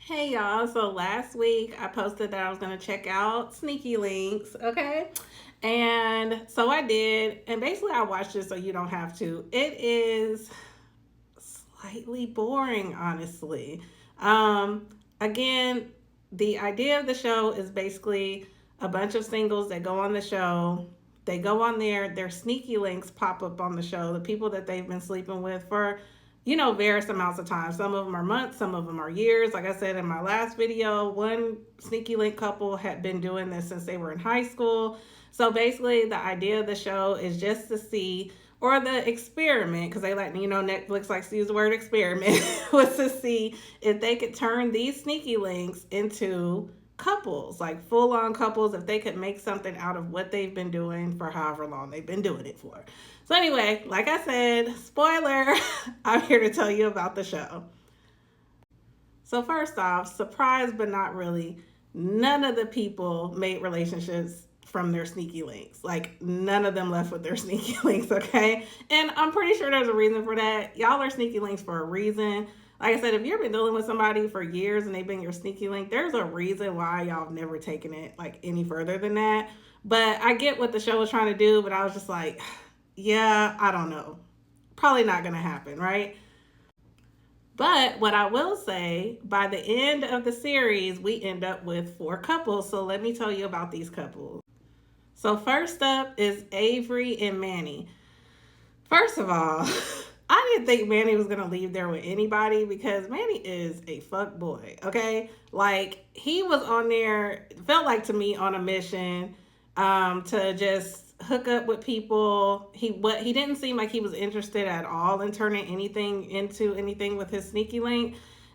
Hey y'all, so last week I posted that I was going to check out Sneaky Links, okay? And so I did, and basically I watched it so you don't have to. It is slightly boring, honestly. Um, Again, the idea of the show is basically a bunch of singles that go on the show. They go on there, their sneaky links pop up on the show, the people that they've been sleeping with for, various amounts of time. Some of them are months, some of them are years. Like I said in my last video, one sneaky link couple had been doing this since they were in high school. So basically, the idea of the show is just to see, or the experiment, because they like, Netflix likes to use the word experiment, was to see if they could turn these sneaky links into couples, like full on couples, if they could make something out of what they've been doing for however long they've been doing it for. So, anyway, like I said, spoiler, I'm here to tell you about the show. So, first off, surprise, but not really, none of the people made relationships from their sneaky links. Like, none of them left with their sneaky links, okay? And I'm pretty sure there's a reason for that. Y'all are sneaky links for a reason. Like I said, if you've been dealing with somebody for years and they've been your sneaky link, there's a reason why y'all have never taken it like any further than that. But I get what the show was trying to do, but I was just like, yeah, I don't know. Probably not gonna happen, right? But what I will say, by the end of the series, we end up with four couples. So let me tell you about these couples. So first up is Avery and Manny. First of all, I didn't think Manny was gonna leave there with anybody because Manny is a fuck boy, okay? Like he was on there, felt like to me on a mission to just hook up with people. He didn't seem like he was interested at all in turning anything into anything with his sneaky link.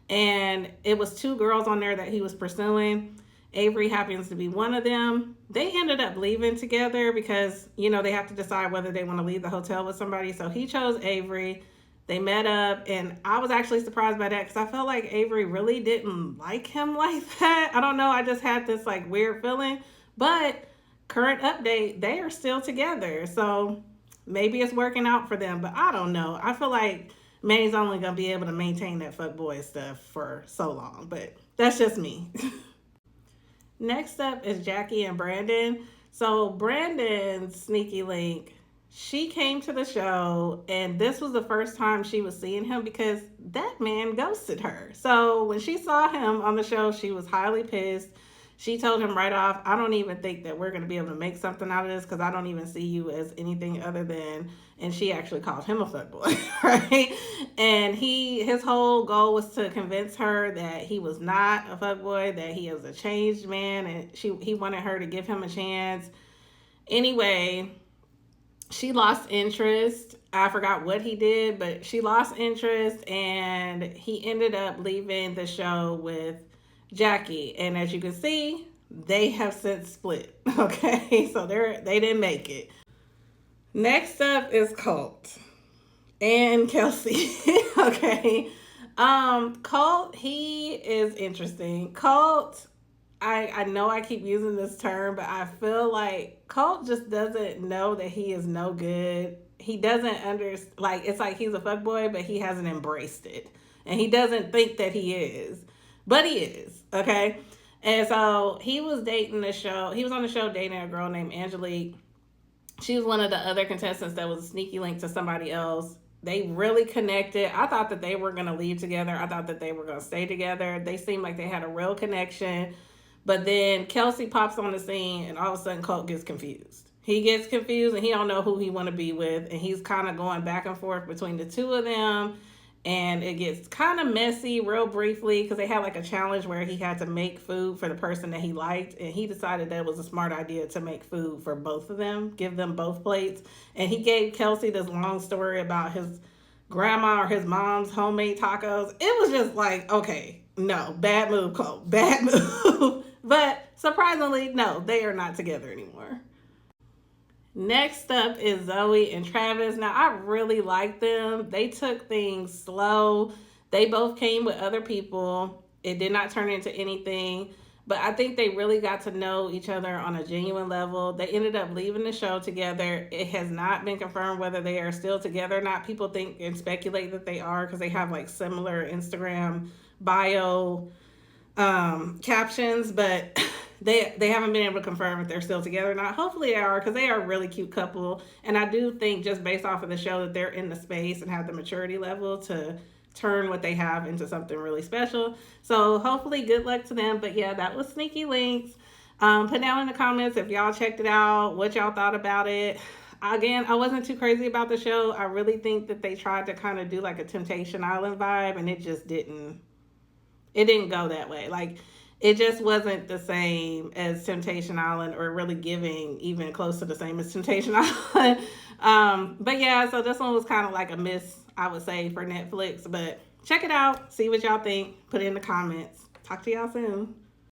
And it was two girls on there that he was pursuing. Avery happens to be one of them. They ended up leaving together because, they have to decide whether they want to leave the hotel with somebody. So he chose Avery. They met up, and I was actually surprised by that because I felt like Avery really didn't like him like that. I don't know. I just had this like weird feeling. But current update, they are still together. So maybe it's working out for them, but I don't know. I feel like Manny's only going to be able to maintain that fuckboy stuff for so long, but that's just me. Next up is Jackie and Brandon. So Brandon's sneaky link, she came to the show and this was the first time she was seeing him because that man ghosted her. So when she saw him on the show, she was highly pissed. She told him right off, I don't even think that we're going to be able to make something out of this because I don't even see you as anything other than, and she actually called him a fuckboy, right? And his whole goal was to convince her that he was not a fuckboy, that he was a changed man, and he wanted her to give him a chance. Anyway, she lost interest. I forgot what he did, but she lost interest and he ended up leaving the show with Jackie. And as you can see, they have since split. Okay, so they didn't make it. Next up is Colt and Kelsey. Okay. Colt, he is interesting. Colt, I know I keep using this term, but I feel like Colt just doesn't know that he is no good. He doesn't understand, like, it's like he's a fuckboy, but he hasn't embraced it. And he doesn't think that he is. But he is, okay? And so he was on the show dating a girl named Angelique. She was one of the other contestants that was a sneaky link to somebody else. They really connected. I thought that they were going to leave together. I thought that they were going to stay together. They seemed like they had a real connection. But then Kelsey pops on the scene and all of a sudden Colt gets confused. He gets confused and he don't know who he want to be with. And he's kind of going back and forth between the two of them. And it gets kind of messy real briefly because they had like a challenge where he had to make food for the person that he liked. And he decided that it was a smart idea to make food for both of them, give them both plates. And he gave Kelsey this long story about his grandma or his mom's homemade tacos. It was just like, okay, no, bad move, Cole, bad move. But surprisingly, no, they are not together anymore. Next up is Zoe and Travis. Now, I really like them. They took things slow. They both came with other people. It did not turn into anything. But I think they really got to know each other on a genuine level. They ended up leaving the show together. It has not been confirmed whether they are still together or not. People think and speculate that they are because they have like similar Instagram bio captions, but they haven't been able to confirm if they're still together or not. Hopefully they are, because they are a really cute couple, and I do think just based off of the show that they're in the space and have the maturity level to turn what they have into something really special. So hopefully good luck to them. But yeah, that was Sneaky Links. Put down in the comments if y'all checked it out, what y'all thought about it. Again, I wasn't too crazy about the show. I really think that they tried to kind of do like a Temptation Island vibe, and it just didn't. It didn't go that way. Like, it just wasn't the same as Temptation Island, or really giving even close to the same as Temptation Island. But yeah, so this one was kind of like a miss, I would say, for Netflix. But check it out, see what y'all think, put it in the comments. Talk to y'all soon.